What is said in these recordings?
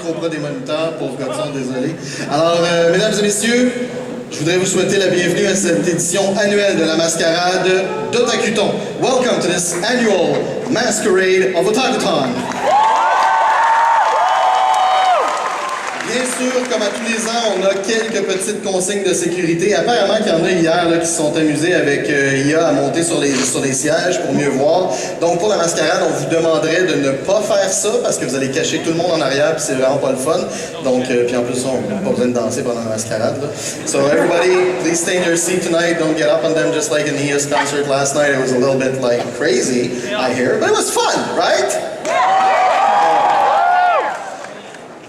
trop près des moniteurs, pauvre garçon, désolé. Alors, mesdames et messieurs, je voudrais vous souhaiter la bienvenue à cette édition annuelle de la mascarade d'Otakuton. Welcome to this annual masquerade of Otakuton. Bien sûr, comme à tous les ans, on a quelques petites consignes de sécurité. Apparemment qu'il y en a hier là, qui se sont amusés avec IA à monter sur les sièges pour mieux voir. Donc pour la mascarade, on vous demanderait de ne pas faire ça parce que vous allez cacher tout le monde en arrière puis c'est vraiment pas le fun. Donc, puis en plus, on n'a pas besoin de danser pendant la mascarade. Là. So everybody, please stay in your seat tonight. Don't get up on them just like in the ES concert last night. It was a little bit like crazy, I hear. But it was fun, right?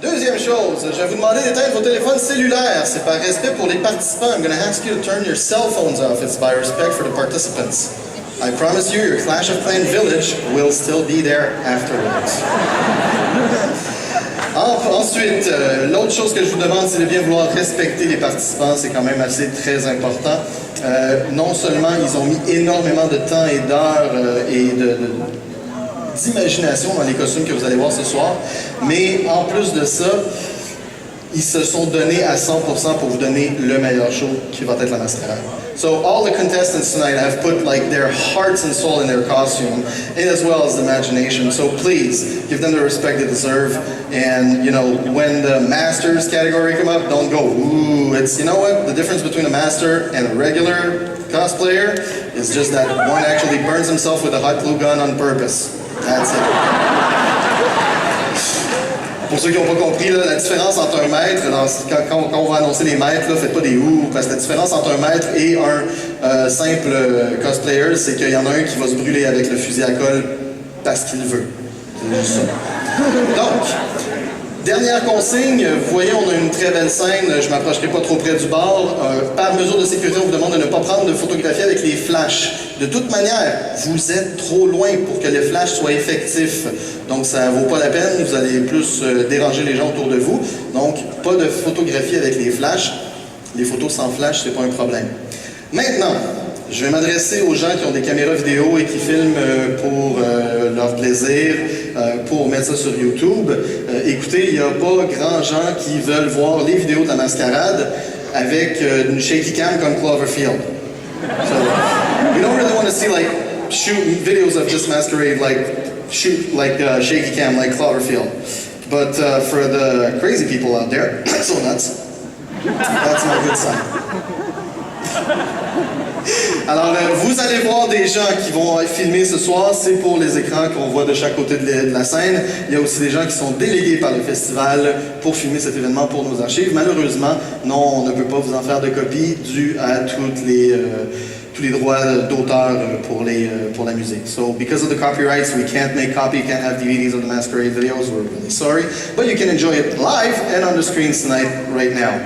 Deuxième chose, je vais vous demander d'éteindre vos téléphones cellulaires. C'est par respect pour les participants. I'm going to ask you to turn your cell phones off. It's by respect for the participants. I promise you, your Clash of Clans village will still be there afterwards. Ensuite, l'autre chose que je vous demande, c'est de bien vouloir respecter les participants. C'est quand même assez très important. Non seulement ils ont mis énormément de temps et d'heures et d'imagination dans les costumes que vous allez voir ce soir, mais en plus de ça, ils se sont donnés à 100% pour vous donner le meilleur show qui va être la mascarade. So all the contestants tonight have put like their hearts and soul in their costume, and as well as the imagination. So please give them the respect they deserve. And you know, when the masters category come up, don't go, ooh. It's, you know what? The difference between a master and a regular cosplayer is just that one actually burns himself with a hot glue gun on purpose. That's it. Pour ceux qui n'ont pas compris, là, la différence entre un maître, quand on va annoncer les maîtres, là, faites pas des ouh, parce que la différence entre un maître et un simple cosplayer, c'est qu'il y en a un qui va se brûler avec le fusil à colle parce qu'il veut. C'est juste ça. Donc, dernière consigne, vous voyez, on a une très belle scène, je ne m'approcherai pas trop près du bar. Par mesure de sécurité, on vous demande de ne pas prendre de photographie avec les flashs. De toute manière, vous êtes trop loin pour que les flashs soient effectifs. Donc, ça ne vaut pas la peine, vous allez plus déranger les gens autour de vous. Donc, pas de photographie avec les flashs. Les photos sans flash, c'est pas un problème. Maintenant, je vais m'adresser aux gens qui ont des caméras vidéo et qui filment pour leur plaisir, pour mettre ça sur YouTube. Écoutez, il n'y a pas grand gens qui veulent voir les vidéos de la mascarade avec une shaky cam comme Cloverfield. So, we don't really want to see like videos of this masquerade like shaky cam like Cloverfield. But for the crazy people out there, so nuts, that's not a good sign. Alors, vous allez voir des gens qui vont filmer ce soir, c'est pour les écrans qu'on voit de chaque côté de la scène. Il y a aussi des gens qui sont délégués par le festival pour filmer cet événement pour nos archives. Malheureusement, non, on ne peut pas vous en faire de copies dû à tous les droits d'auteur pour la musique. So, because of the copyrights, we can't make copy, can't have DVDs of the masquerade videos. We're really sorry, but you can enjoy it live and on the screens tonight, right now.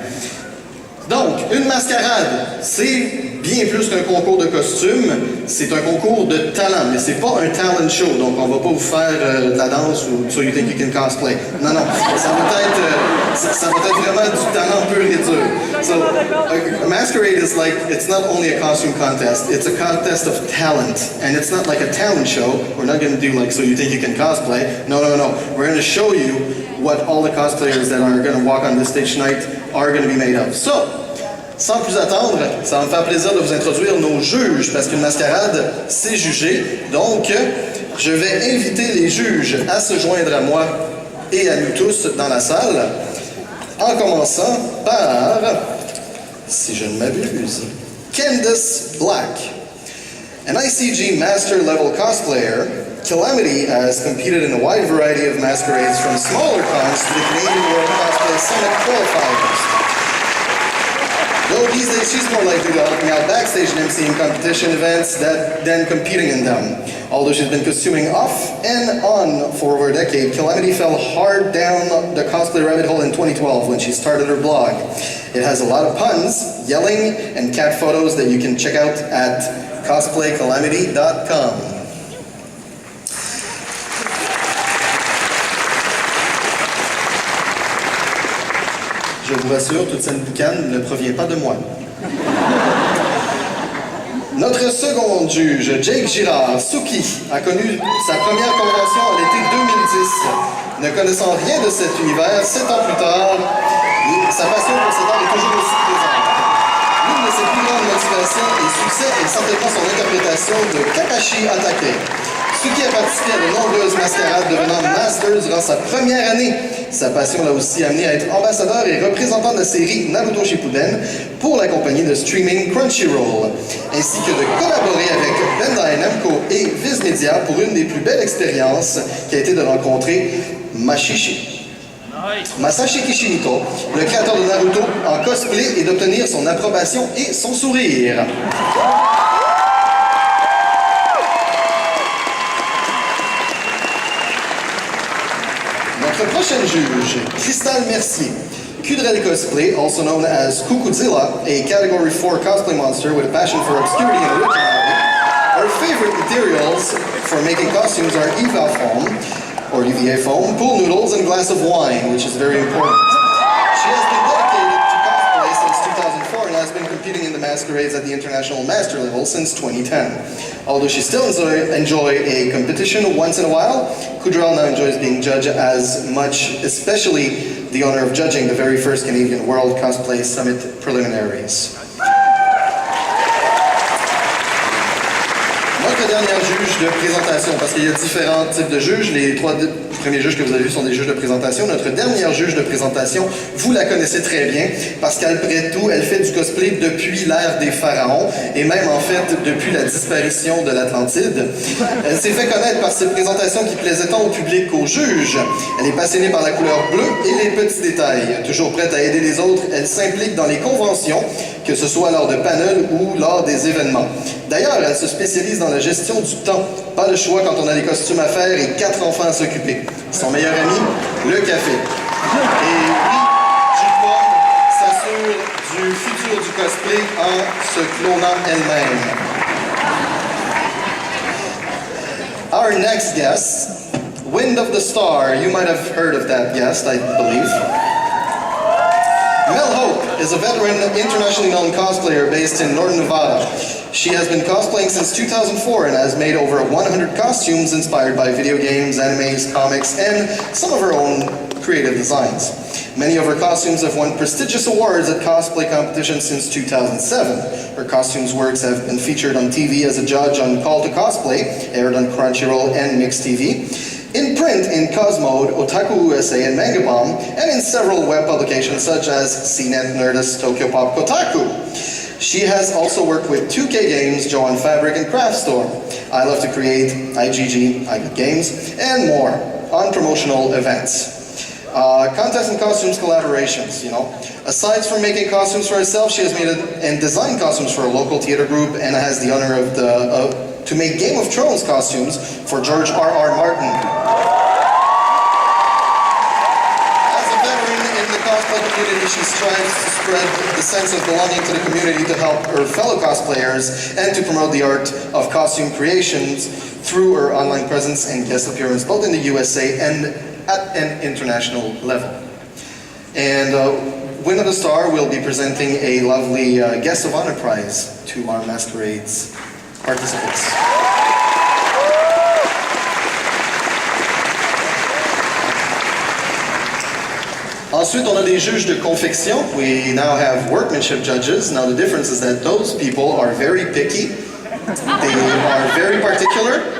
Donc, une mascarade, c'est bien plus qu'un concours de costumes, c'est un concours de talent, mais c'est pas un talent show, donc on va pas vous faire de la danse ou So You Think You Can Cosplay. Non, non, ça va être vraiment du talent pur et dur. So, a masquerade is like, it's not only a costume contest, it's a contest of talent, and it's not like a talent show. We're not going to do like So You Think You Can Cosplay. No, no, no. We're going to show you what all the cosplayers that are going to walk on this stage tonight are going to be made of. So, sans plus attendre, ça va me faire plaisir de vous introduire nos juges, parce qu'une mascarade, c'est juger. Donc, je vais inviter les juges à se joindre à moi et à nous tous dans la salle, en commençant par, si je ne m'abuse, Candice Black. An ICG Master Level cosplayer, Calamity has competed in a wide variety of masquerades from smaller cons to the Canadian World Cosplay Summit qualifiers. Though these days she's more likely to help me out backstage and emceeing competition events than competing in them. Although she's been costuming off and on for over a decade, Calamity fell hard down the cosplay rabbit hole in 2012 when she started her blog. It has a lot of puns, yelling, and cat photos that you can check out at cosplaycalamity.com. Je vous rassure, toute cette boucane ne provient pas de moi. Notre second juge, Jake Girard, Suki, a connu sa première convention à l'été 2010. Ne connaissant rien de cet univers, 7 ans plus tard, sa passion pour cet art est toujours aussi présente. L'une de ses plus grandes motivations et succès est certainement son interprétation de Kakashi Hatake. Suki a participé à de nombreuses mascarades devenant master durant sa première année. Sa passion l'a aussi amené à être ambassadeur et représentant de la série Naruto Shippuden pour la compagnie de streaming Crunchyroll, ainsi que de collaborer avec Bandai Namco et Viz Media pour une des plus belles expériences qui a été de rencontrer Masashi Kishimoto, le créateur de Naruto, en cosplay et d'obtenir son approbation et son sourire. Notre prochaine juge, Crystal Mercier. Kudrel Cosplay, also known as Kukudzilla, a Category 4 cosplay monster with a passion for obscurity and originality. Her favorite materials for making costumes are EVA foam, or EVA foam, pool noodles, and glass of wine, which is very important. She has been dedicated to cosplay since 2004 and has been competing in the masquerades at the international master level since 2010. Although she still enjoy a competition once in a while, Kudrel now enjoys being judged as much, especially the honor of judging the very first Canadian World Cosplay Summit preliminaries. Notre dernière juge de présentation, parce qu'il y a différents types de juges. Les 3 premiers juges que vous avez vus sont des juges de présentation. Notre dernière juge de présentation, vous la connaissez très bien, parce qu'après tout, elle fait du cosplay depuis l'ère des pharaons, et même en fait depuis la disparition de l'Atlantide. Elle s'est fait connaître par ses présentations qui plaisaient tant au public qu'aux juges. Elle est passionnée par la couleur bleue et les petits détails. Toujours prête à aider les autres, elle s'implique dans les conventions, que ce soit lors de panels ou lors des événements. D'ailleurs, elle se spécialise dans la gestion du temps. Pas le choix quand on a des costumes à faire et 4 enfants à s'occuper. Son meilleur ami, le café. Et oui, J-Pom s'assure du futur du cosplay en se clonant elle-même. Our next guest, Wind of the Star. You might have heard of that guest, I believe. Mel Hope is a veteran, internationally known cosplayer based in Northern Nevada. She has been cosplaying since 2004 and has made over 100 costumes inspired by video games, animes, comics, and some of her own creative designs. Many of her costumes have won prestigious awards at cosplay competitions since 2007. Her costumes works have been featured on TV as a judge on Call to Cosplay, aired on Crunchyroll and Mix TV, in print in Cosmode, Otaku USA, and Manga Bomb, and in several web publications such as CNET, Nerdist, Tokyo Pop, Kotaku. She has also worked with 2K Games, Joanne Fabric, and Craft Store. I Love to Create, IGG, I Get Games, and more on promotional events. Contests and costumes collaborations, you know. Aside from making costumes for herself, she has made and designed costumes for a local theater group and has the honor of to make Game of Thrones costumes for George R.R. Martin. As a veteran in the cosplay community, she strives to spread the sense of belonging to the community to help her fellow cosplayers and to promote the art of costume creations through her online presence and guest appearance both in the USA and at an international level. And Wind of the Star will be presenting a lovely Guest of Honor prize to our Masquerades participants. Ensuite, on a des juges de confection. We now have workmanship judges. Now the difference is that those people are very picky. They are very particular.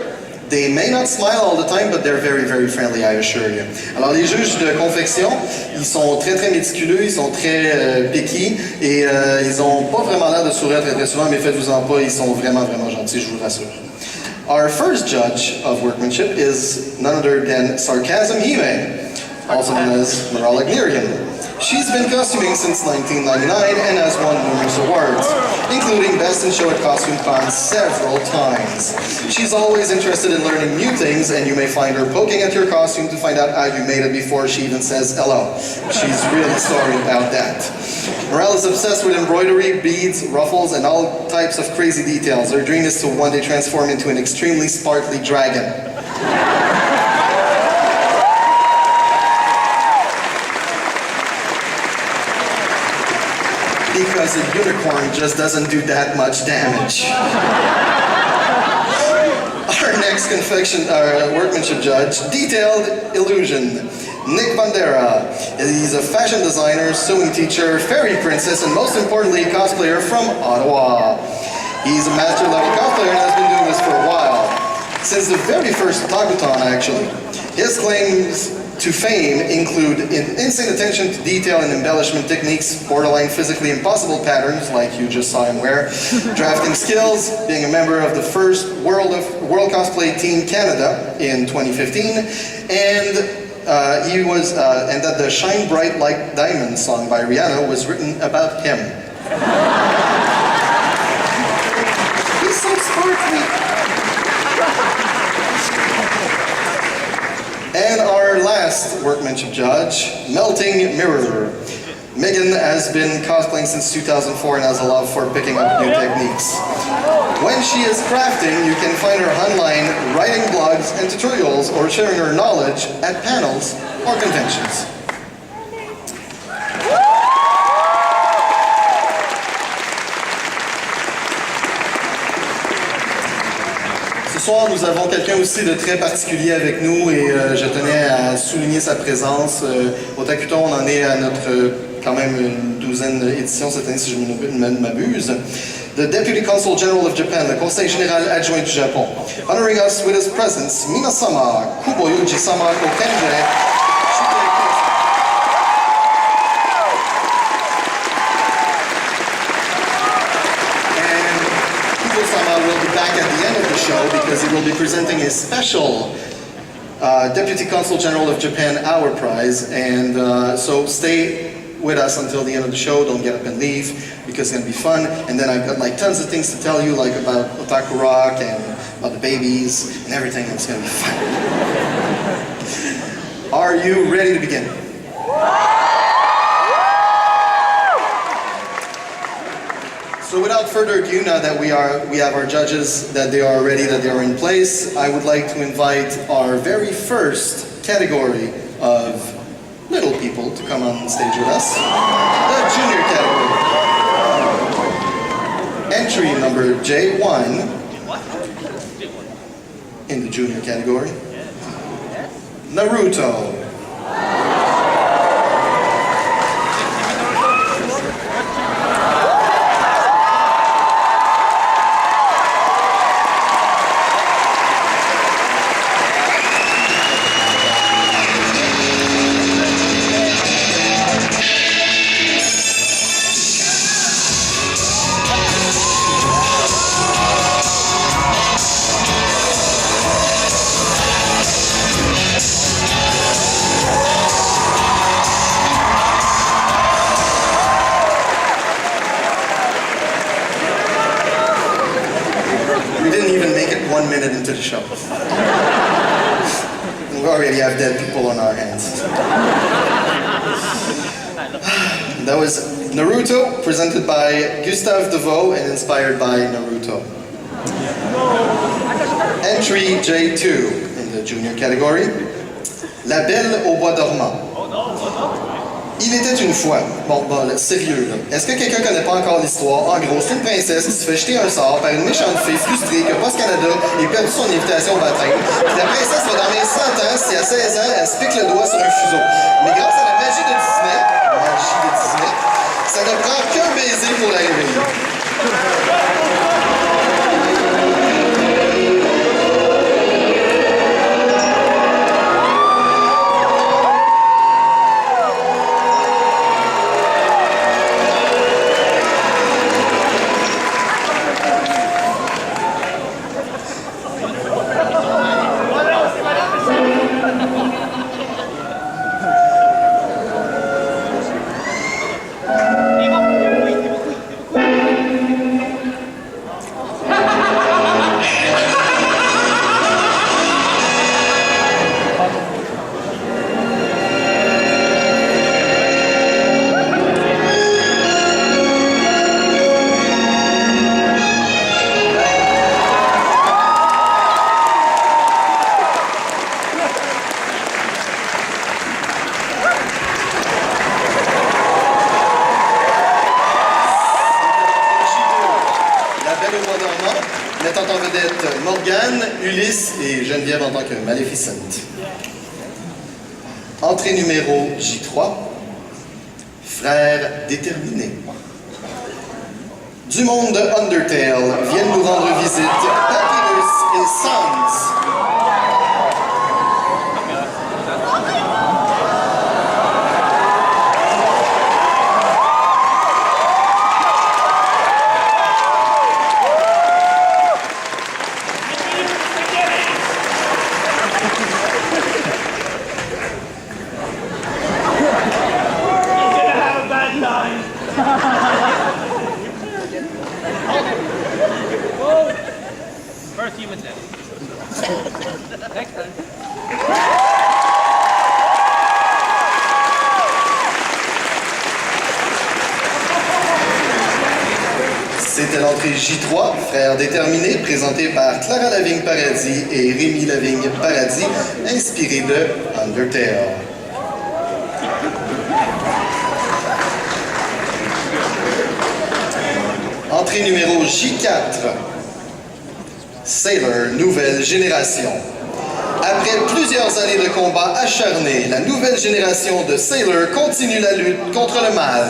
They may not smile all the time, but they're very, very friendly, I assure you. Alors, les juges de confection, ils sont très, très méticuleux, ils sont très picky, et ils ont pas vraiment l'air de sourire très, très souvent, mais faites-vous-en pas, ils sont vraiment, vraiment gentils, je vous rassure. Our first judge of workmanship is none other than Sarcasm Hime, also known as Marala Gnirian. She's been costuming since 1999 and has won numerous awards, including Best in Show at Costume Con several times. She's always interested in learning new things, and you may find her poking at your costume to find out how you made it before she even says hello. She's really sorry about that. Morale is obsessed with embroidery, beads, ruffles, and all types of crazy details. Her dream is to one day transform into an extremely sparkly dragon. Because a unicorn just doesn't do that much damage. Our next next workmanship judge, Detailed Illusion. Nick Bandera. He's a fashion designer, sewing teacher, fairy princess, and most importantly, cosplayer from Ottawa. He's a master level cosplayer and has been doing this for a while. Since the very first Otakuton, actually. His claims to fame include insane attention to detail and embellishment techniques, borderline physically impossible patterns, like you just saw him wear, drafting skills, being a member of the first World Cosplay Team Canada in 2015, and that the Shine Bright Like Diamond song by Rihanna was written about him. He's so sparkly. And our last workmanship judge, Melting Mirror. Megan has been cosplaying since 2004 and has a love for picking up new techniques. When she is crafting, you can find her online writing blogs and tutorials or sharing her knowledge at panels or conventions. Ce soir, nous avons quelqu'un aussi de très particulier avec nous et je tenais à souligner sa présence. Au Takuton, on en est à notre quand même une douzaine d'éditions cette année, si je ne m'abuse. The Deputy Consul General of Japan, le Conseil général adjoint du Japon. Honoring us with his presence, Minasama Kuboyuji-sama Okenje. Will be back at the end of the show because he will be presenting a special Deputy Consul General of Japan Hour Prize, and so stay with us until the end of the show. Don't get up and leave because it's going to be fun. And then I've got like tons of things to tell you, like about Otaku Rock and about the babies and everything. It's going to be fun. Are you ready to begin? So without further ado, now that we have our judges, that they are ready, that they are in place, I would like to invite our very first category of little people to come on stage with us. The junior category. Entry number J1 in the junior category. Naruto. Into the show. We already have dead people on our hands. That was Naruto, presented by Gustave Deveau and inspired by Naruto. Entry J2 in the junior category. La Belle au Bois dormant. Il était une fois, bon, sérieux là, est-ce que quelqu'un connaît pas encore l'histoire? En gros, c'est une princesse qui se fait jeter un sort par une méchante fille frustrée que Post Canada ait perdu son invitation au baptême. Puis la princesse va dormir 100 ans si à 16 ans, elle se pique le doigt sur un fuseau. Mais grâce à la magie de Disney, ça ne prend qu'un baiser pour la réveiller. Ulysse et Geneviève en tant que Maleficent. Entrée numéro J3, frères déterminés. Du monde de Undertale viennent nous rendre visite Papyrus et Sans. First human death. Next time. C'était l'entrée J3, frères déterminés, présenté par Clara Lavigne Paradis et Rémi Lavigne Paradis, inspiré de Undertale. Entrée numéro J4, Sailor Nouvelle Génération. Après plusieurs années de combats acharnés, la nouvelle génération de Sailor continue la lutte contre le mal.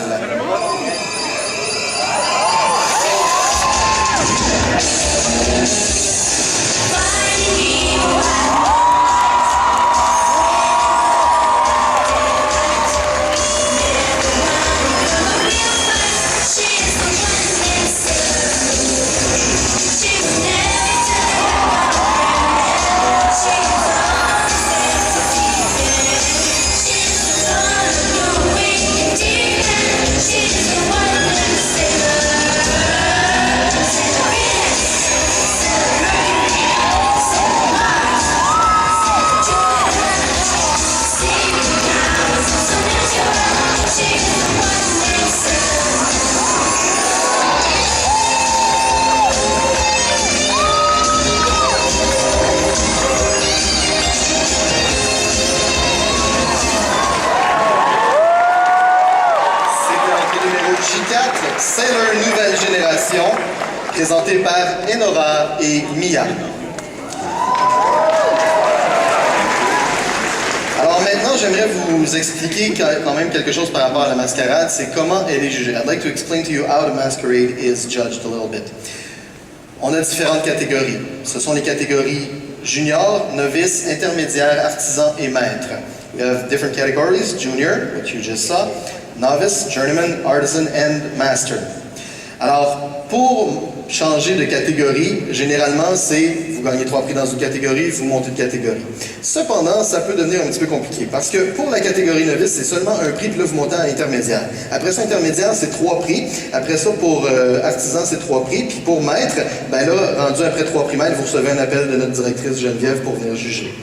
Sailor Nouvelle Génération, présenté par Enora et Mia. Alors maintenant, j'aimerais vous expliquer quand même quelque chose par rapport à la mascarade, c'est comment elle est jugée. I'd like to explain to you how the masquerade is judged a little bit. On a différentes catégories. Ce sont les catégories junior, novice, intermédiaire, artisan et maître. We have different categories, junior, which you just saw, novice, journeyman, artisan, and master. Alors, pour changer de catégorie, généralement, c'est vous gagnez 3 prix dans une catégorie, vous montez de catégorie. Cependant, ça peut devenir un petit peu compliqué parce que pour la catégorie novice, c'est seulement un prix, puis là, vous montez à intermédiaire. Après ça, intermédiaire, c'est 3 prix. Après ça, pour artisan, c'est 3 prix. Puis pour maître, ben là, rendu après 3 prix maître, vous recevez un appel de notre directrice Geneviève pour venir juger.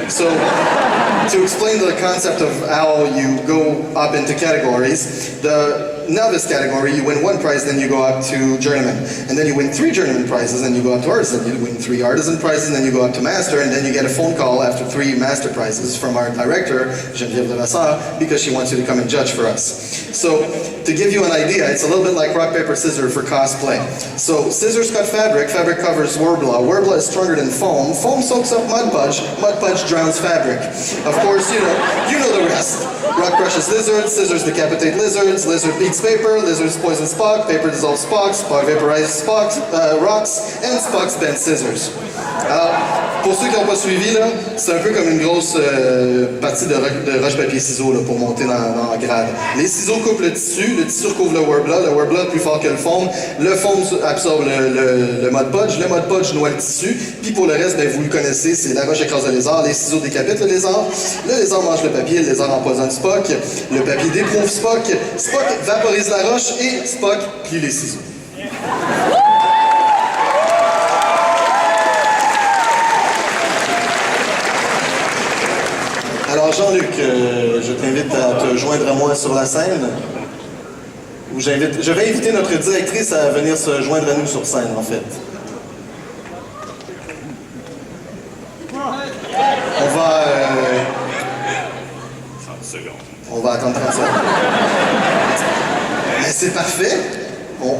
So, to explain the concept of how you go up into categories, the novice category, you win 1 prize, then you go up to journeyman. And then you win 3 journeyman prizes, then you go up to artisan. You win 3 artisan prizes, then you go up to master, and then you get a phone call after 3 master prizes from our director, Geneviève Levasseur, because she wants you to come and judge for us. So, to give you an idea, it's a little bit like rock, paper, scissors for cosplay. So, scissors cut fabric, fabric covers Worbla. Worbla is stronger than foam. Foam soaks up Mud Podge drowns fabric. Of course, you know the rest. Rock crushes lizards, scissors decapitate lizards, lizard beats paper, lizards poison Spock, paper dissolves Spock, Spock vaporizes Spock, rocks, and Spock's bent scissors. Alors, pour ceux qui n'ont pas suivi, là, c'est un peu comme une grosse partie de roche-papier-ciseaux pour monter dans la grade. Les ciseaux coupent le tissu recouvre le Worbla est plus fort que le foam absorbe le Mud Podge noie le tissu, puis pour le reste, ben, vous le connaissez, c'est la roche écrase le lézard, les ciseaux décapitent le lézard mange le papier, le lézard empoisonne Spock, le papier déprouve Spock vaporise la roche et Spock plie les ciseaux. Alors Jean-Luc, je t'invite à te joindre à moi sur la scène. Je vais inviter notre directrice à venir se joindre à nous sur scène, en fait. On va attendre 30 secondes. Mais c'est parfait.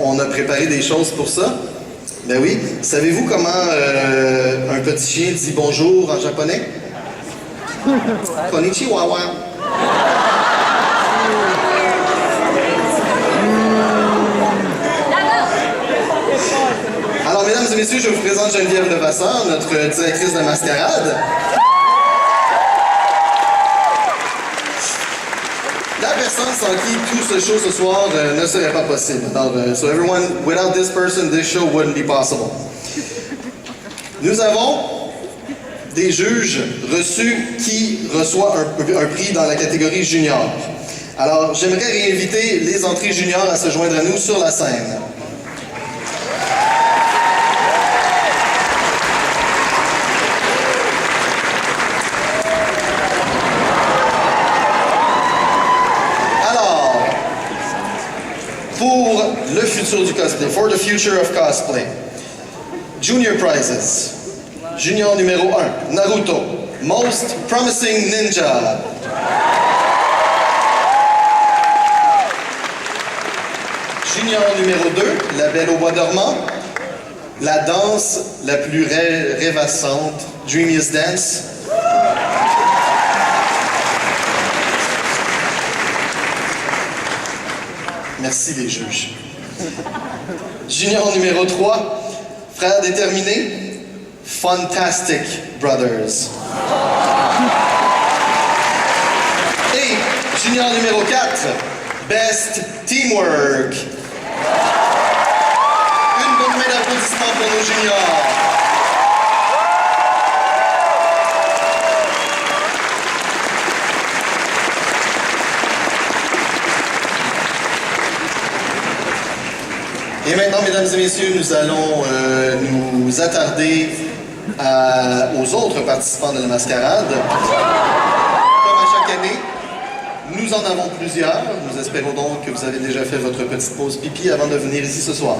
On a préparé des choses pour ça. Ben oui. Savez-vous comment un petit chien dit bonjour en japonais? Konnichiwa. Alors, mesdames et messieurs, je vous présente Geneviève Levasseur, notre directrice de mascarade. La personne sans qui tout ce show ce soir ne serait pas possible. Alors, so everyone, without this person, this show wouldn't be possible. Nous avons des juges reçus qui reçoivent un prix dans la catégorie junior. Alors, j'aimerais réinviter les entrées juniors à se joindre à nous sur la scène. Pour le futur du cosplay, for the future of cosplay. Junior prizes. Junior numéro 1, Naruto, Most Promising Ninja. Junior numéro 2, La Belle au Bois dormant, la danse la plus rêvassante, Dreamiest Dance. Merci les juges. Junior numéro 3, Frères déterminés, Fantastic Brothers. Et junior numéro 4, Best Teamwork. Une bonne main d'applaudissements pour nos juniors. Et maintenant, mesdames et messieurs, nous allons nous attarder aux autres participants de la mascarade. Comme à chaque année, nous en avons plusieurs. Nous espérons donc que vous avez déjà fait votre petite pause pipi avant de venir ici ce soir.